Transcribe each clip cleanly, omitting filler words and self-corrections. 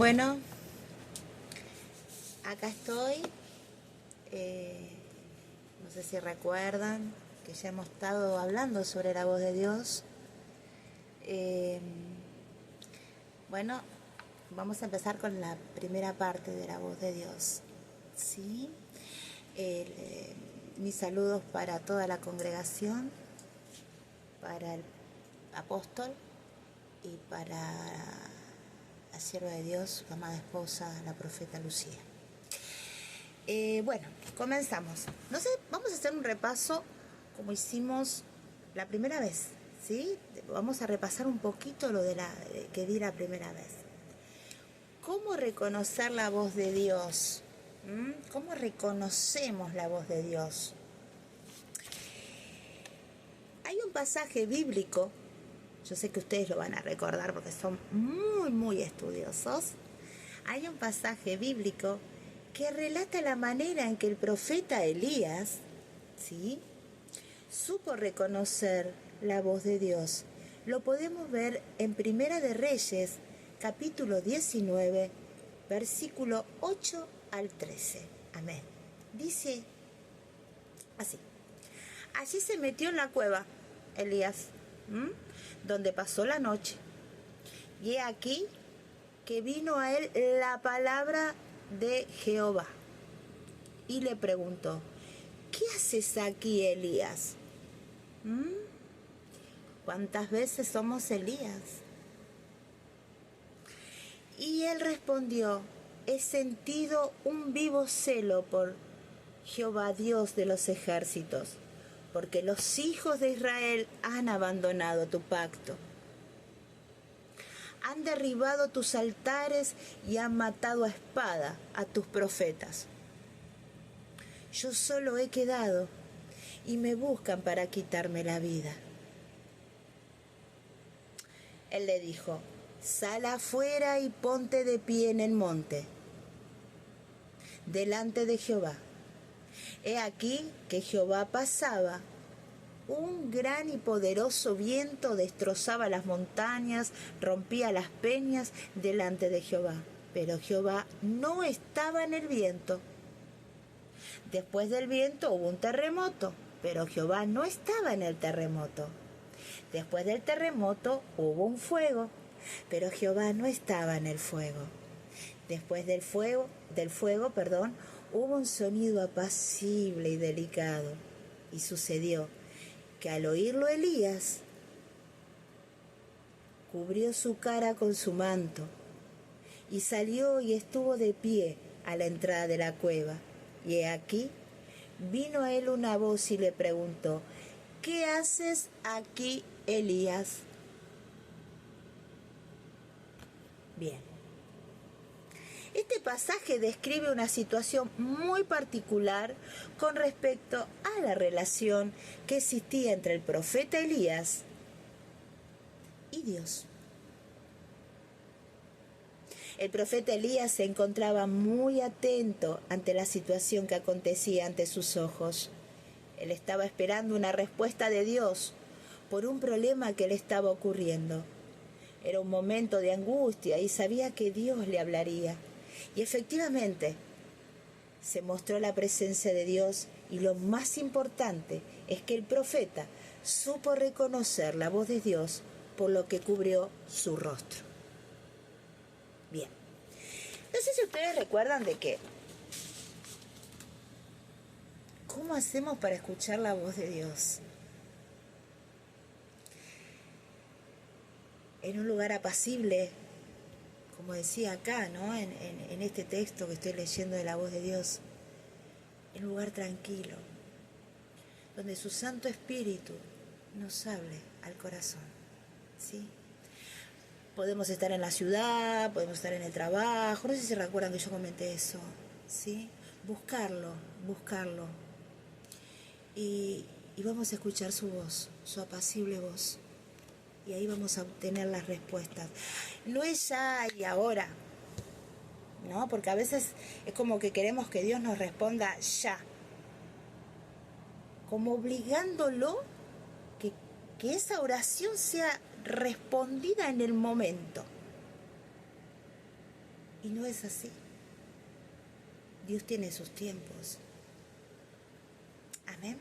Bueno, acá estoy. No sé si recuerdan que ya hemos estado hablando sobre la voz de Dios. Eh, bueno, vamos a empezar con la primera parte de la voz de Dios. ¿Sí? Mis saludos para toda la congregación, para el apóstol y para la sierva de Dios, su amada esposa, la profeta Lucía. Bueno, comenzamos. No sé, vamos a hacer un repaso como hicimos la primera vez, ¿sí? Vamos a repasar un poquito lo que di la primera vez. ¿Cómo reconocer la voz de Dios? ¿Cómo reconocemos la voz de Dios? Hay un pasaje bíblico, yo sé que ustedes lo van a recordar porque son muy estudiosos. Hay un pasaje bíblico que relata la manera en que el profeta Elías, ¿sí?, supo reconocer la voz de Dios. Lo podemos ver en Primera de Reyes, capítulo 19, versículo 8 al 13. Amén. Dice así: allí se metió en la cueva Elías, donde pasó la noche. Y he aquí que vino a él la palabra de Jehová y le preguntó: ¿qué haces aquí, Elías? ¿Cuántas veces somos Elías? Y él respondió: he sentido un vivo celo por Jehová, Dios de los ejércitos, porque los hijos de Israel han abandonado tu pacto. Han derribado tus altares y han matado a espada a tus profetas. Yo solo he quedado y me buscan para quitarme la vida. Él le dijo: sal afuera y ponte de pie en el monte, delante de Jehová. He aquí que Jehová pasaba. Un gran y poderoso viento destrozaba las montañas, rompía las peñas delante de Jehová. Pero Jehová no estaba en el viento. Después del viento hubo un terremoto, pero Jehová no estaba en el terremoto. Después del terremoto hubo un fuego, pero Jehová no estaba en el fuego. Después del fuego, hubo un sonido apacible y delicado. Y sucedió que al oírlo Elías cubrió su cara con su manto y salió y estuvo de pie a la entrada de la cueva. Y he aquí, vino a él una voz y le preguntó: ¿qué haces aquí, Elías? Bien. Este pasaje describe una situación muy particular con respecto a la relación que existía entre el profeta Elías y Dios. El profeta Elías se encontraba muy atento ante la situación que acontecía ante sus ojos. Él estaba esperando una respuesta de Dios por un problema que le estaba ocurriendo. Era un momento de angustia y sabía que Dios le hablaría. Y efectivamente, se mostró la presencia de Dios, y lo más importante es que el profeta supo reconocer la voz de Dios por lo que cubrió su rostro. Bien, no sé si ustedes recuerdan de qué. ¿Cómo hacemos para escuchar la voz de Dios? En un lugar apacible, como decía acá, ¿no? En este texto que estoy leyendo de la voz de Dios, en un lugar tranquilo, donde su Santo Espíritu nos hable al corazón, ¿sí? Podemos estar en la ciudad, podemos estar en el trabajo, no sé si recuerdan que yo comenté eso, ¿sí? Buscarlo. Y vamos a escuchar su voz, su apacible voz. Y ahí vamos a obtener las respuestas. No es ya y ahora, ¿no? Porque a veces es como que queremos que Dios nos responda ya, como obligándolo que esa oración sea respondida en el momento. Y no es así. Dios tiene sus tiempos. Amén.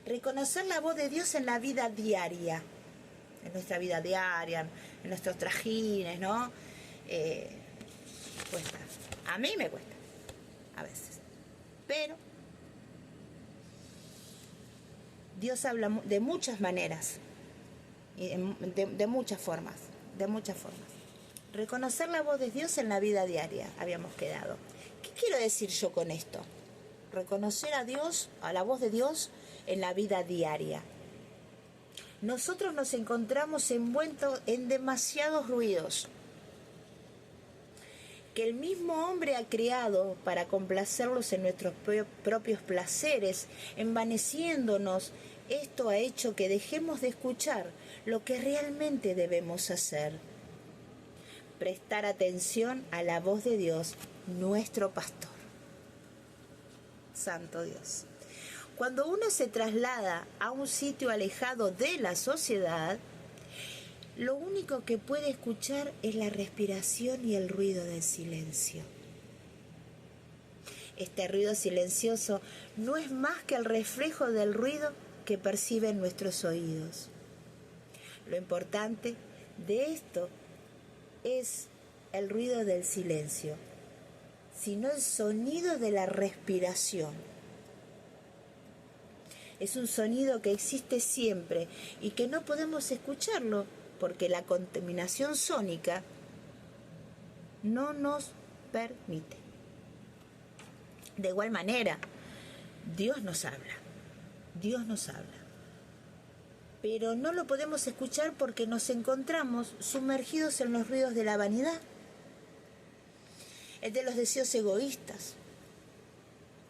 Reconocer la voz de Dios en la vida diaria, en nuestra vida diaria, en nuestros trajines, ¿no? Cuesta. A mí me cuesta, a veces. Pero Dios habla de muchas maneras, y de muchas formas, Reconocer la voz de Dios en la vida diaria, habíamos quedado. ¿Qué quiero decir yo con esto? Reconocer a Dios, a la voz de Dios en la vida diaria. Nosotros nos encontramos envueltos en demasiados ruidos que el mismo hombre ha creado para complacerlos en nuestros propios placeres, envaneciéndonos. Esto ha hecho que dejemos de escuchar lo que realmente debemos hacer. Prestar atención a la voz de Dios, nuestro pastor. Santo Dios. Cuando uno se traslada a un sitio alejado de la sociedad, lo único que puede escuchar es la respiración y el ruido del silencio. Este ruido silencioso no es más que el reflejo del ruido que perciben nuestros oídos. Lo importante de esto es el ruido del silencio, sino el sonido de la respiración. Es un sonido que existe siempre y que no podemos escucharlo porque la contaminación sónica no nos permite. De igual manera, Dios nos habla, pero no lo podemos escuchar porque nos encontramos sumergidos en los ruidos de la vanidad, el de los deseos egoístas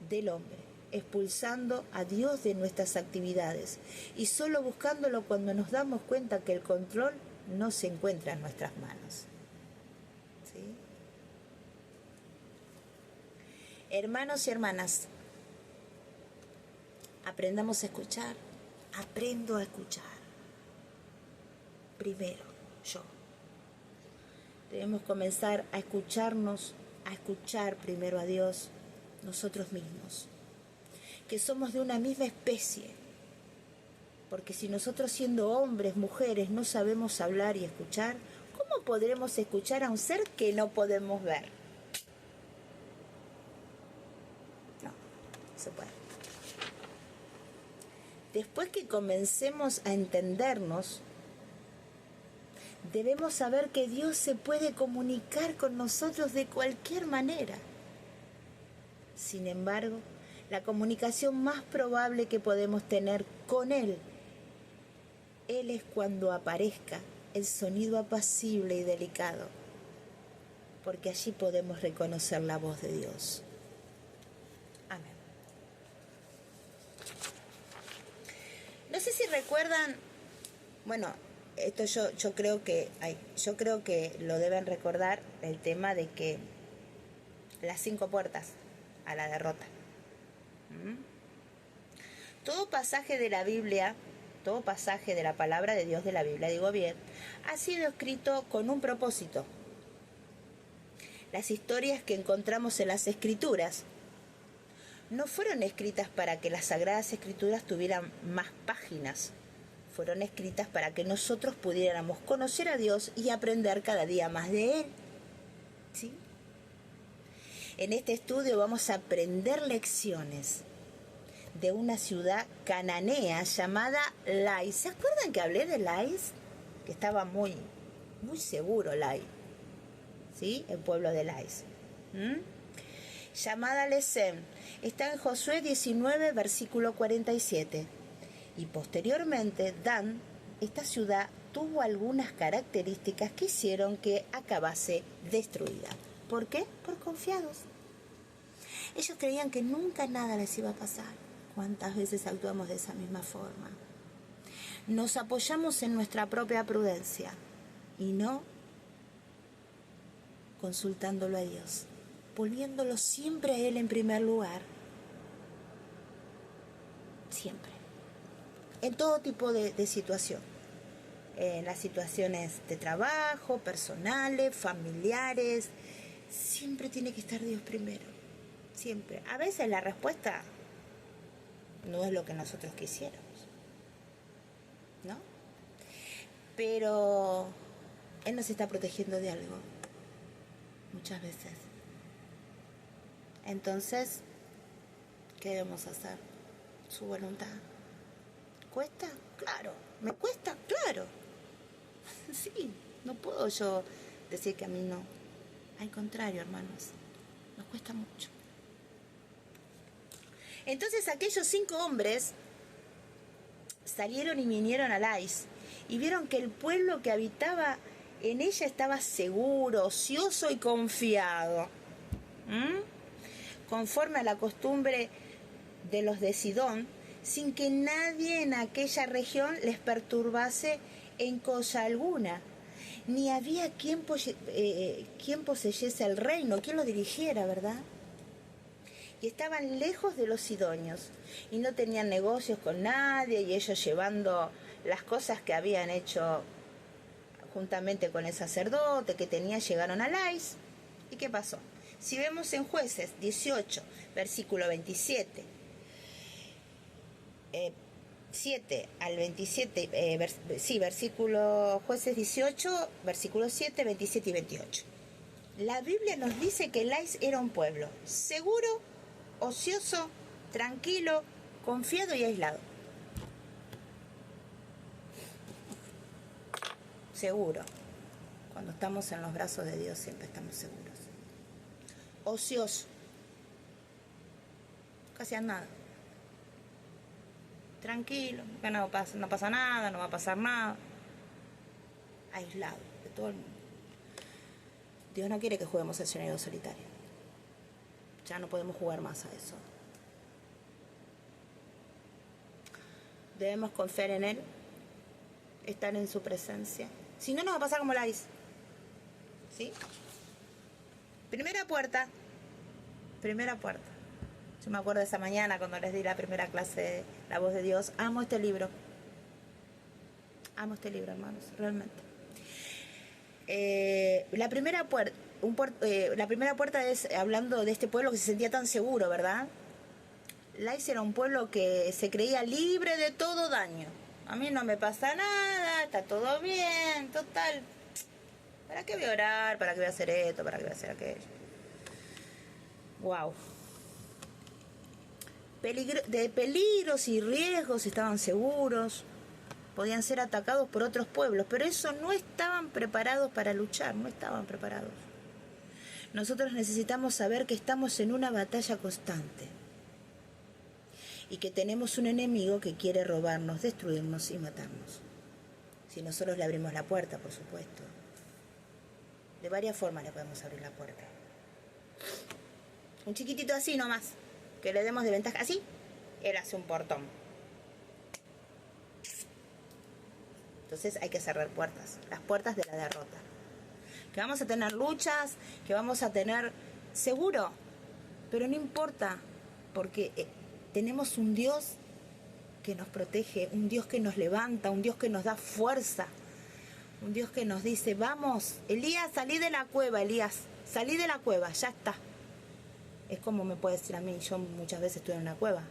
del hombre, expulsando a Dios de nuestras actividades y solo buscándolo cuando nos damos cuenta que el control no se encuentra en nuestras manos. ¿Sí? Hermanos y hermanas, aprendamos a escuchar. Aprendo a escuchar. Primero, yo. Debemos comenzar a escucharnos, a escuchar primero a Dios, nosotros mismos, que somos de una misma especie, porque si nosotros siendo hombres, mujeres, no sabemos hablar y escuchar, ¿cómo podremos escuchar a un ser que no podemos ver? No se puede. Después que comencemos a entendernos, debemos saber que Dios se puede comunicar con nosotros de cualquier manera. Sin embargo, la comunicación más probable que podemos tener con Él es cuando aparezca el sonido apacible y delicado, porque allí podemos reconocer la voz de Dios. Amén. No sé si recuerdan, bueno, esto yo creo que lo deben recordar, el tema de que las 5 puertas a la derrota. Todo pasaje de la Biblia, todo pasaje de la palabra de Dios de la Biblia, digo bien, ha sido escrito con un propósito. Las historias que encontramos en las Escrituras no fueron escritas para que las Sagradas Escrituras tuvieran más páginas. Fueron escritas para que nosotros pudiéramos conocer a Dios y aprender cada día más de Él. ¿Sí? En este estudio vamos a aprender lecciones de una ciudad cananea llamada Lais. ¿Se acuerdan que hablé de Lais? Que estaba muy seguro Lais. ¿Sí? El pueblo de Lais. Llamada Lesem. Está en Josué 19, versículo 47. Y posteriormente, Dan, esta ciudad, tuvo algunas características que hicieron que acabase destruida. ¿Por qué? Por confiados. Ellos creían que nunca nada les iba a pasar. ¿Cuántas veces actuamos de esa misma forma? Nos apoyamos en nuestra propia prudencia y no consultándolo a Dios, volviéndolo siempre a Él en primer lugar. Siempre. En todo tipo de situación. en las situaciones de trabajo, personales, familiares. Siempre tiene que estar Dios primero. Siempre. A veces la respuesta no es lo que nosotros quisiéramos, ¿no? Pero Él nos está protegiendo de algo. Muchas veces. Entonces, ¿qué debemos hacer? Su voluntad. ¿Cuesta? Claro. ¿Me cuesta? Claro. Sí, no puedo yo decir que a mí no. Al contrario, hermanos, nos cuesta mucho. Entonces aquellos 5 hombres salieron y vinieron a Lais y vieron que el pueblo que habitaba en ella estaba seguro, ocioso y confiado. Conforme a la costumbre de los de Sidón, sin que nadie en aquella región les perturbase en cosa alguna. Ni había quien poseyese el reino, quien lo dirigiera, ¿verdad? Y estaban lejos de los sidonios y no tenían negocios con nadie, y ellos llevando las cosas que habían hecho juntamente con el sacerdote que tenía, llegaron a Lais. ¿Y qué pasó? Si vemos en Jueces 18, versículo 27, 7 al 27, versículo Jueces 18, versículo 7, 27 y 28. La Biblia nos dice que Lais era un pueblo seguro, ocioso, tranquilo, confiado y aislado. Seguro. Cuando estamos en los brazos de Dios siempre estamos seguros. Ocioso. Casi a nada. Tranquilo, que no pasa nada, no va a pasar nada. Aislado de todo el mundo. Dios no quiere que juguemos al sonido solitario. Ya no podemos jugar más a eso. Debemos confiar en Él, estar en su presencia. Si no, nos va a pasar como Lais. ¿Sí? Primera puerta. Yo me acuerdo de esa mañana cuando les di la primera clase de La Voz de Dios. Amo este libro. Hermanos, realmente. La primera puerta es hablando de este pueblo que se sentía tan seguro, ¿verdad? Lais era un pueblo que se creía libre de todo daño. A mí no me pasa nada, está todo bien, total. ¿Para qué voy a orar? ¿Para qué voy a hacer esto? ¿Para qué voy a hacer aquello? Wow. De peligros y riesgos estaban seguros. Podían ser atacados por otros pueblos, pero eso no estaban preparados para luchar, no estaban preparados. Nosotros necesitamos saber que estamos en una batalla constante y que tenemos un enemigo que quiere robarnos, destruirnos y matarnos. Si nosotros le abrimos la puerta, por supuesto. De varias formas le podemos abrir la puerta. Un chiquitito así nomás, que le demos de ventaja. Así, él hace un portón. Entonces hay que cerrar puertas, las puertas de la derrota. Que vamos a tener luchas, que vamos a tener seguro, pero no importa, porque tenemos un Dios que nos protege, un Dios que nos levanta, un Dios que nos da fuerza, un Dios que nos dice, vamos, Elías, salí de la cueva, Elías, salí de la cueva, ya está. Es como me puede decir a mí, yo muchas veces estuve en una cueva.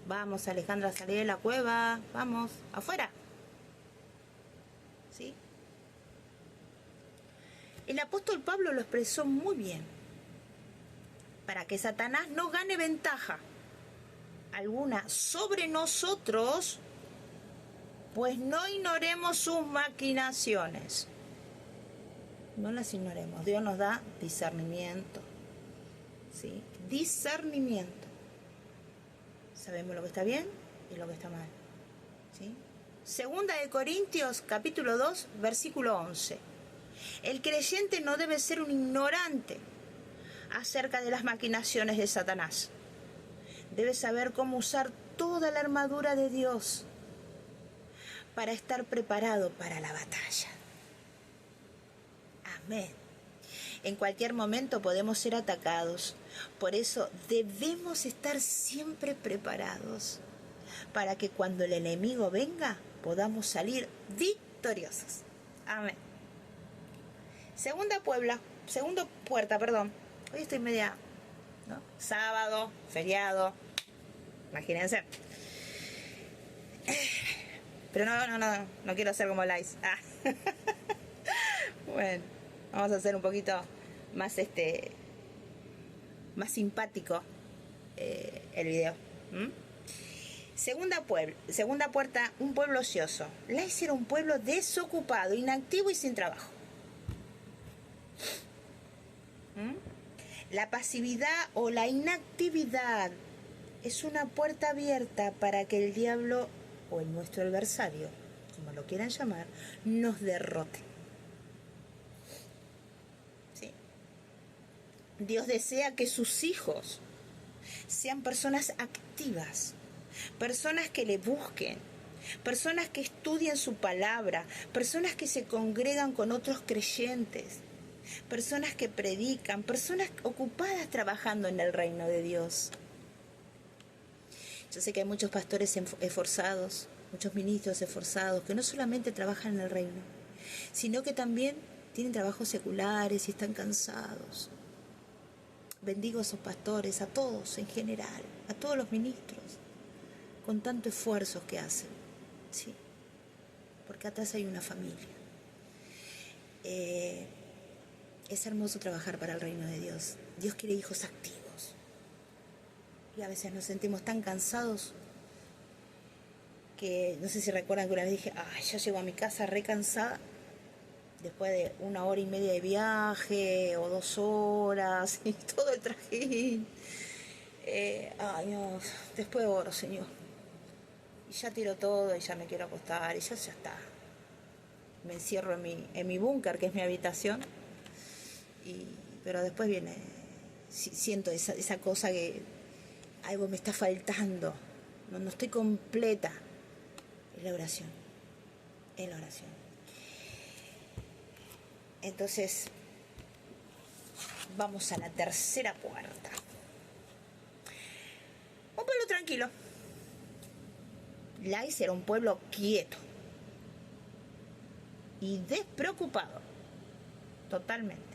Vamos, Alejandra, salí de la cueva, vamos, afuera. ¿Sí? El apóstol Pablo lo expresó muy bien. Para que Satanás no gane ventaja alguna sobre nosotros, pues no ignoremos sus maquinaciones. No las ignoremos. Dios nos da discernimiento. ¿Sí? Discernimiento. Sabemos lo que está bien y lo que está mal. ¿Sí? Segunda de Corintios, capítulo 2, versículo 11. El creyente no debe ser un ignorante acerca de las maquinaciones de Satanás. Debe saber cómo usar toda la armadura de Dios para estar preparado para la batalla. Amén. En cualquier momento podemos ser atacados. Por eso debemos estar siempre preparados para que cuando el enemigo venga podamos salir victoriosos. victoriosos. Amén. Segunda puerta, perdón. Hoy estoy media, ¿no? Sábado, feriado. Imagínense. Pero no quiero hacer como Lice. Bueno, vamos a hacer un poquito más más simpático el video. Segunda puerta, un pueblo ocioso. Lice era un pueblo desocupado, inactivo y sin trabajo. La pasividad o la inactividad es una puerta abierta para que el diablo o nuestro adversario, como lo quieran llamar, nos derrote. ¿Sí? Dios desea que sus hijos sean personas activas, personas que le busquen, personas que estudien su palabra, personas que se congregan con otros creyentes, personas que predican, personas ocupadas trabajando en el reino de Dios. Yo sé que hay muchos pastores esforzados, muchos ministros esforzados, que no solamente trabajan en el reino, sino que también tienen trabajos seculares y están cansados. Bendigo a esos pastores, a todos en general, a todos los ministros, con tanto esfuerzo que hacen, ¿sí? Porque atrás hay una familia. Es hermoso trabajar para el reino de Dios. Dios quiere hijos activos. Y a veces nos sentimos tan cansados que, no sé si recuerdan que una vez dije, ya llego a mi casa re cansada, después de 1 hora y media de viaje, o 2 horas, y todo el trajín. No, después oro, Señor. Y ya tiro todo, y ya me quiero acostar, y ya está. Me encierro en mi búnker, que es mi habitación, pero después viene, siento esa cosa que algo me está faltando, no estoy completa. Es la oración. Entonces, vamos a la tercera puerta. Un pueblo tranquilo. Lice era un pueblo quieto y despreocupado, totalmente.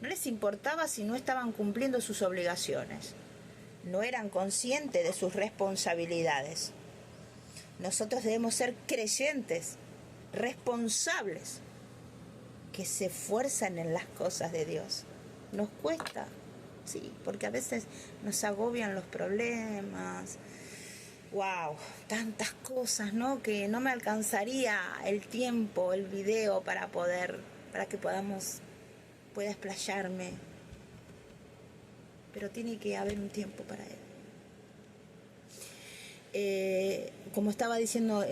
No les importaba si no estaban cumpliendo sus obligaciones. No eran conscientes de sus responsabilidades. Nosotros debemos ser creyentes, responsables, que se esfuerzan en las cosas de Dios. Nos cuesta, sí, porque a veces nos agobian los problemas. Wow, tantas cosas, ¿no? Que no me alcanzaría el tiempo, el video para que pueda explayarme. Pero tiene que haber un tiempo para él. Como estaba diciendo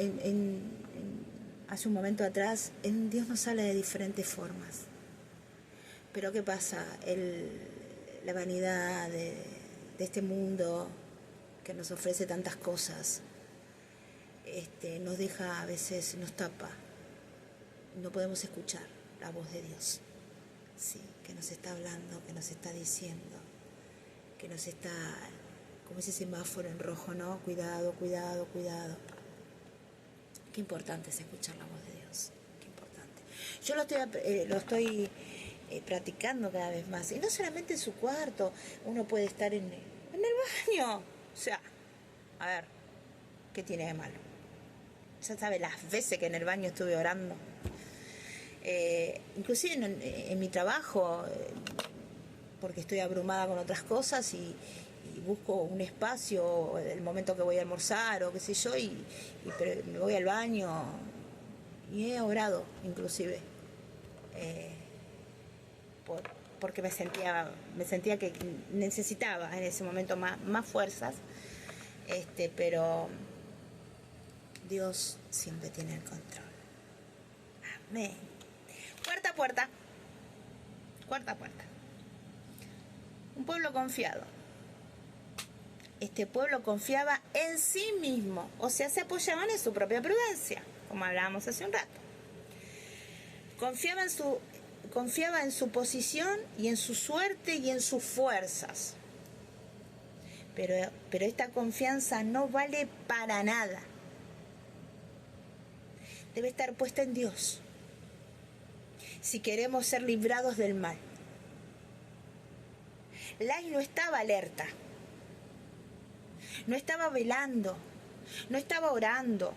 hace un momento atrás, Dios nos sale de diferentes formas. Pero ¿qué pasa? La vanidad de este mundo que nos ofrece tantas cosas, nos deja, a veces nos tapa. No podemos escuchar la voz de Dios, sí, que nos está hablando, que nos está diciendo, que nos está, como ese semáforo en rojo, ¿no? Cuidado. Qué importante es escuchar la voz de Dios, qué importante. Yo lo estoy practicando cada vez más, y no solamente en su cuarto, uno puede estar en el baño, o sea, a ver, ¿qué tiene de malo? Ya sabe las veces que en el baño estuve orando. Inclusive en mi trabajo, porque estoy abrumada con otras cosas y busco un espacio, el momento que voy a almorzar o qué sé yo, pero me voy al baño y he orado inclusive, porque me sentía que necesitaba en ese momento más fuerzas, pero Dios siempre tiene el control. Amén. Cuarta puerta. Un pueblo confiado. Este pueblo confiaba en sí mismo, o sea, se apoyaban en su propia prudencia, como hablábamos hace un rato. Confiaba en su posición y en su suerte y en sus fuerzas. Pero esta confianza no vale para nada. debe estar puesta en Dios. Si queremos ser librados del mal. Lai no estaba alerta. No estaba velando. No estaba orando.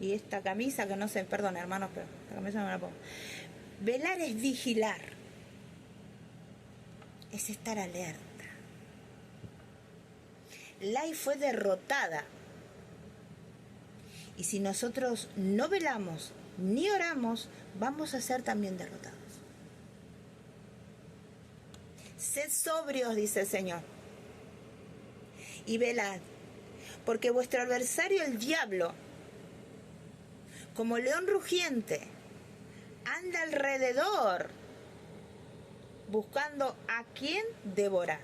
Y esta camisa que no sé, perdón hermanos, pero esta camisa no me la pongo. Velar es vigilar. Es estar alerta. Lai fue derrotada. Y si nosotros no velamos ni oramos, vamos a ser también derrotados. Sed sobrios, dice el Señor, y velad, porque vuestro adversario el diablo, como león rugiente, anda alrededor, buscando a quien devorar.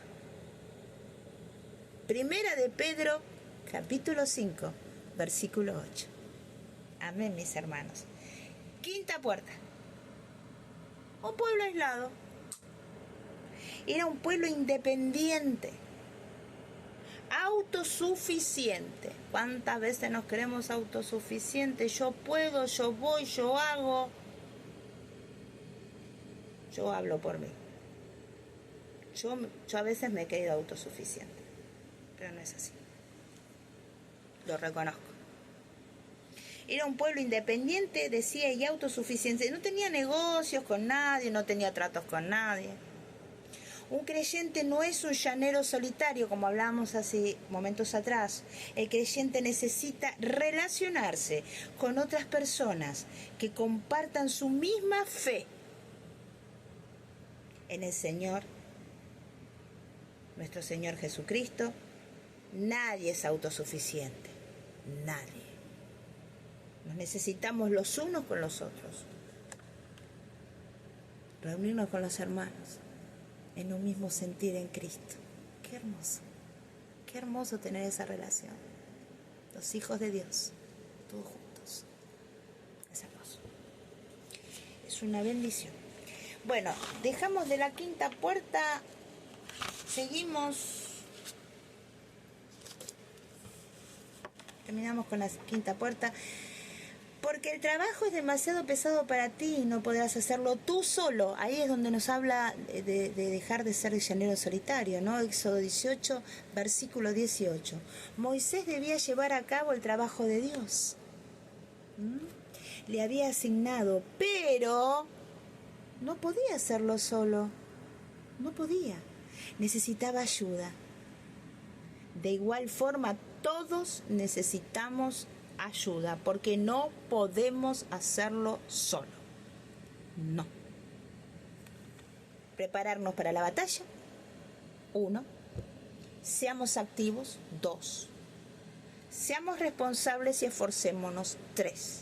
Primera de Pedro, capítulo 5, versículo 8. Amén, mis hermanos. Quinta puerta. Un pueblo aislado. Era un pueblo independiente, autosuficiente. ¿Cuántas veces nos creemos autosuficientes? Yo puedo, yo voy, yo hago. Yo hablo por mí. Yo a veces me he creído autosuficiente, pero no es así. Lo reconozco. Era un pueblo independiente, decía, y autosuficiente. No tenía negocios con nadie, no tenía tratos con nadie. Un creyente no es un llanero solitario, como hablábamos hace momentos atrás. El creyente necesita relacionarse con otras personas que compartan su misma fe en el Señor, nuestro Señor Jesucristo. Nadie es autosuficiente, nadie. Nos necesitamos los unos con los otros. Reunirnos con los hermanos en un mismo sentir en Cristo. Qué hermoso tener esa relación. Los hijos de Dios, todos juntos. Es hermoso. Es una bendición. Bueno, dejamos de la quinta puerta, seguimos. Terminamos con la quinta puerta. Porque el trabajo es demasiado pesado para ti y no podrás hacerlo tú solo. Ahí es donde nos habla de dejar de ser llanero solitario, ¿no? Éxodo 18, versículo 18. Moisés debía llevar a cabo el trabajo de Dios. Le había asignado, pero no podía hacerlo solo. No podía. Necesitaba ayuda. De igual forma, todos necesitamos ayuda, porque no podemos hacerlo solo. No. Prepararnos para la batalla. 1. Seamos activos. 2. Seamos responsables y esforcémonos. 3.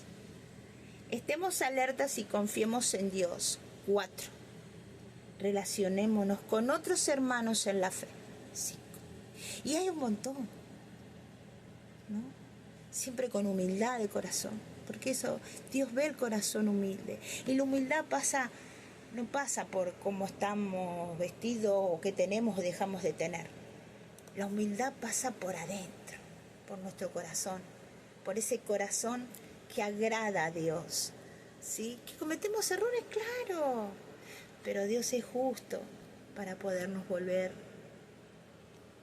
Estemos alertas y confiemos en Dios. 4. Relacionémonos con otros hermanos en la fe. 5. Y hay un montón, ¿no? Siempre con humildad de corazón, porque eso, Dios ve el corazón humilde. Y la humildad no pasa por cómo estamos vestidos o qué tenemos o dejamos de tener. La humildad pasa por adentro, por nuestro corazón, por ese corazón que agrada a Dios. ¿Sí? Que cometemos errores, claro, pero Dios es justo para podernos volver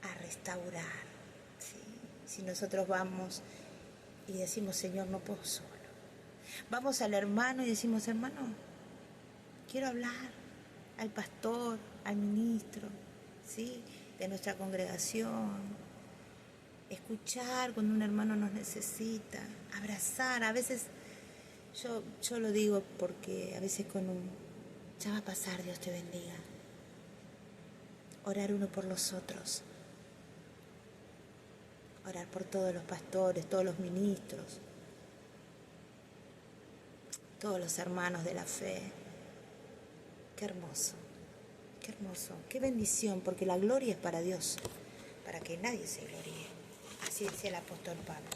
a restaurar. ¿Sí? Si nosotros vamos y decimos, Señor, no puedo solo. Vamos al hermano y decimos, hermano, quiero hablar al pastor, al ministro, ¿sí?, de nuestra congregación. Escuchar cuando un hermano nos necesita. Abrazar. A veces, yo lo digo porque a veces ya va a pasar, Dios te bendiga. Orar uno por los otros. Orar por todos los pastores, todos los ministros, todos los hermanos de la fe. Qué hermoso, qué bendición, porque la gloria es para Dios, para que nadie se gloríe. Así decía el apóstol Pablo.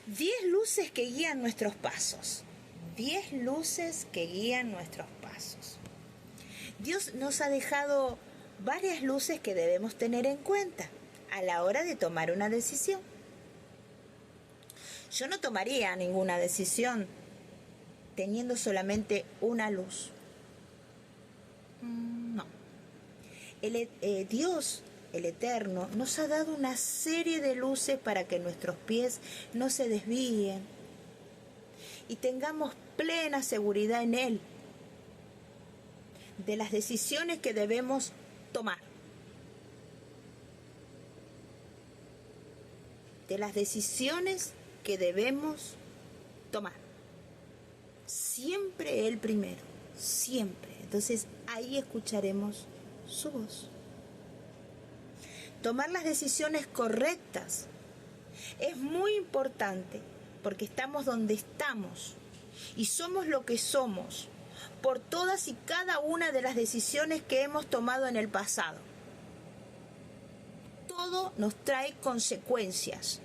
10 luces que guían nuestros pasos. 10 luces que guían nuestros pasos. Dios nos ha dejado varias luces que debemos tener en cuenta a la hora de tomar una decisión. Yo no tomaría ninguna decisión teniendo solamente una luz. No. Dios, el Eterno, nos ha dado una serie de luces para que nuestros pies no se desvíen y tengamos plena seguridad en Él, de las decisiones que debemos tomar. De las decisiones que debemos tomar. Siempre Él primero, siempre. Entonces ahí escucharemos su voz. Tomar las decisiones correctas es muy importante porque estamos donde estamos y somos lo que somos por todas y cada una de las decisiones que hemos tomado en el pasado. Todo nos trae consecuencias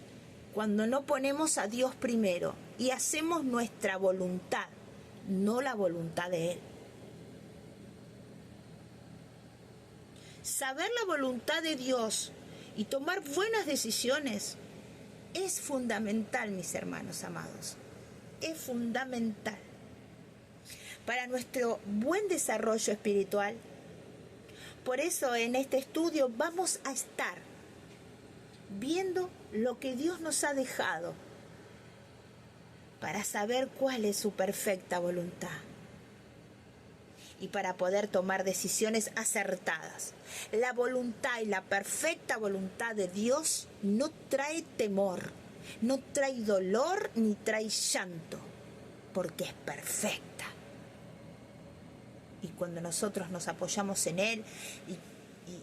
cuando no ponemos a Dios primero y hacemos nuestra voluntad, no la voluntad de Él. Saber la voluntad de Dios y tomar buenas decisiones es fundamental, mis hermanos amados. Es fundamental para nuestro buen desarrollo espiritual. Por eso en este estudio vamos a estar viendo lo que Dios nos ha dejado para saber cuál es su perfecta voluntad y para poder tomar decisiones acertadas. La voluntad y la perfecta voluntad de Dios no trae temor, no trae dolor ni trae llanto, porque es perfecta. Y cuando nosotros nos apoyamos en Él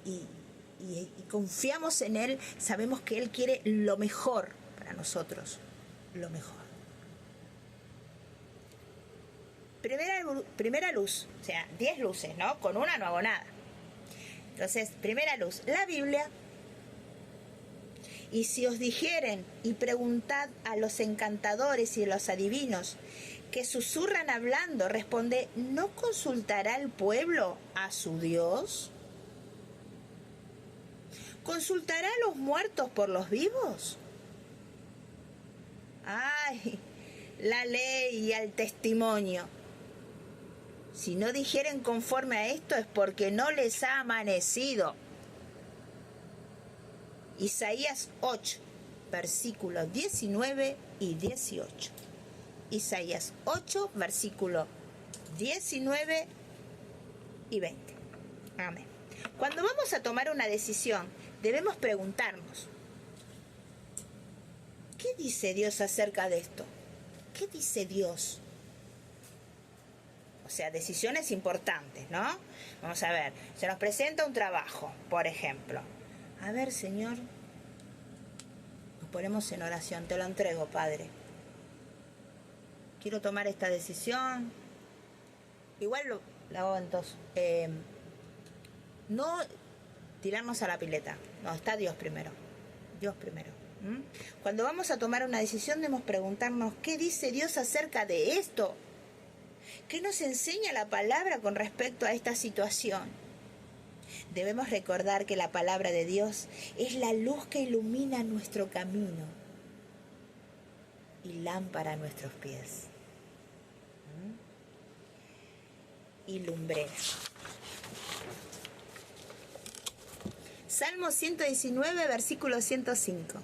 y confiamos en Él, sabemos que Él quiere lo mejor para nosotros, lo mejor. Primera luz, o sea, 10 luces, ¿no? Con una no hago nada. Entonces, primera luz, la Biblia. Y si os dijeren y preguntad a los encantadores y a los adivinos que susurran hablando, responde, ¿no consultará el pueblo a su Dios? ¿Consultará a los muertos por los vivos? ¡Ay! La ley y el testimonio. Si no dijeren conforme a esto es porque no les ha amanecido. Isaías 8, versículos 19 y 18. Isaías 8, versículos 19 y 20. Amén. Cuando vamos a tomar una decisión, debemos preguntarnos, ¿qué dice Dios acerca de esto? ¿Qué dice Dios? O sea, decisiones importantes, ¿no? Vamos a ver, se nos presenta un trabajo, por ejemplo. A ver, Señor, nos ponemos en oración, te lo entrego, Padre. Quiero tomar esta decisión. Igual lo hago entonces. No tirarnos a la pileta. No, está Dios primero. Dios primero. Cuando vamos a tomar una decisión debemos preguntarnos, ¿qué dice Dios acerca de esto? ¿Qué nos enseña la palabra con respecto a esta situación? Debemos recordar que la palabra de Dios es la luz que ilumina nuestro camino y lámpara a nuestros pies. Y lumbrera. Salmo 119, versículo 105.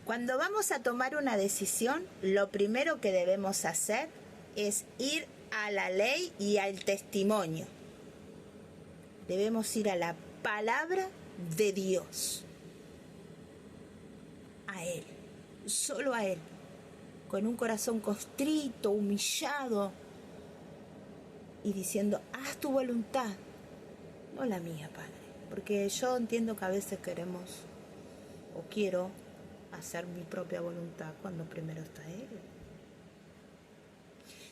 Cuando vamos a tomar una decisión, lo primero que debemos hacer es ir a la ley y al testimonio. Debemos ir a la palabra de Dios. A Él, solo a Él, con un corazón constrito, humillado y diciendo, haz tu voluntad, no la mía, Padre. Porque yo entiendo que a veces queremos o quiero hacer mi propia voluntad cuando primero está Él.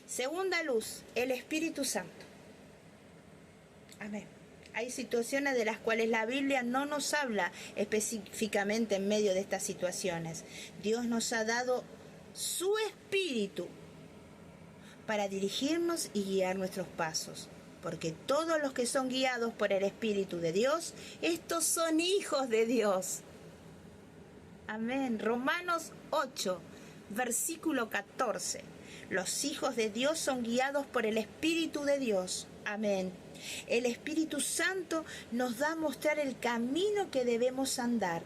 Segunda luz, el Espíritu Santo. Amén. Hay situaciones de las cuales la Biblia no nos habla específicamente en medio de estas situaciones. Dios nos ha dado su Espíritu para dirigirnos y guiar nuestros pasos. Porque todos los que son guiados por el Espíritu de Dios, estos son hijos de Dios. Amén. Romanos 8, versículo 14. Los hijos de Dios son guiados por el Espíritu de Dios. Amén. El Espíritu Santo nos da a mostrar el camino que debemos andar,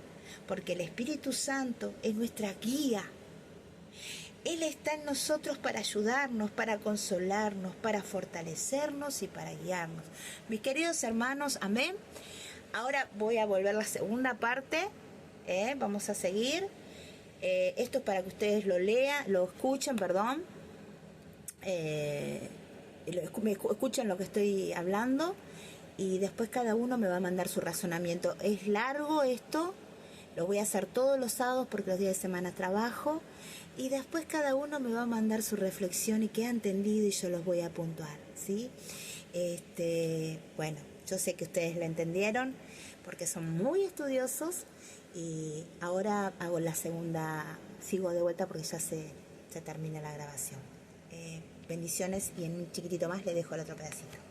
porque el Espíritu Santo es nuestra guía. Él está en nosotros para ayudarnos, para consolarnos, para fortalecernos y para guiarnos. Mis queridos hermanos, amén. Ahora voy a volver a la segunda parte. Vamos a seguir. Esto es para que ustedes lo lean, lo escuchen, perdón. Escuchen lo que estoy hablando y después cada uno me va a mandar su razonamiento. Es largo esto. Lo voy a hacer todos los sábados porque los días de semana trabajo. Y después cada uno me va a mandar su reflexión y qué ha entendido y yo los voy a puntuar, ¿sí? Bueno, yo sé que ustedes la entendieron porque son muy estudiosos y ahora hago la segunda, sigo de vuelta porque ya se termina la grabación. Bendiciones y en un chiquitito más le dejo el otro pedacito.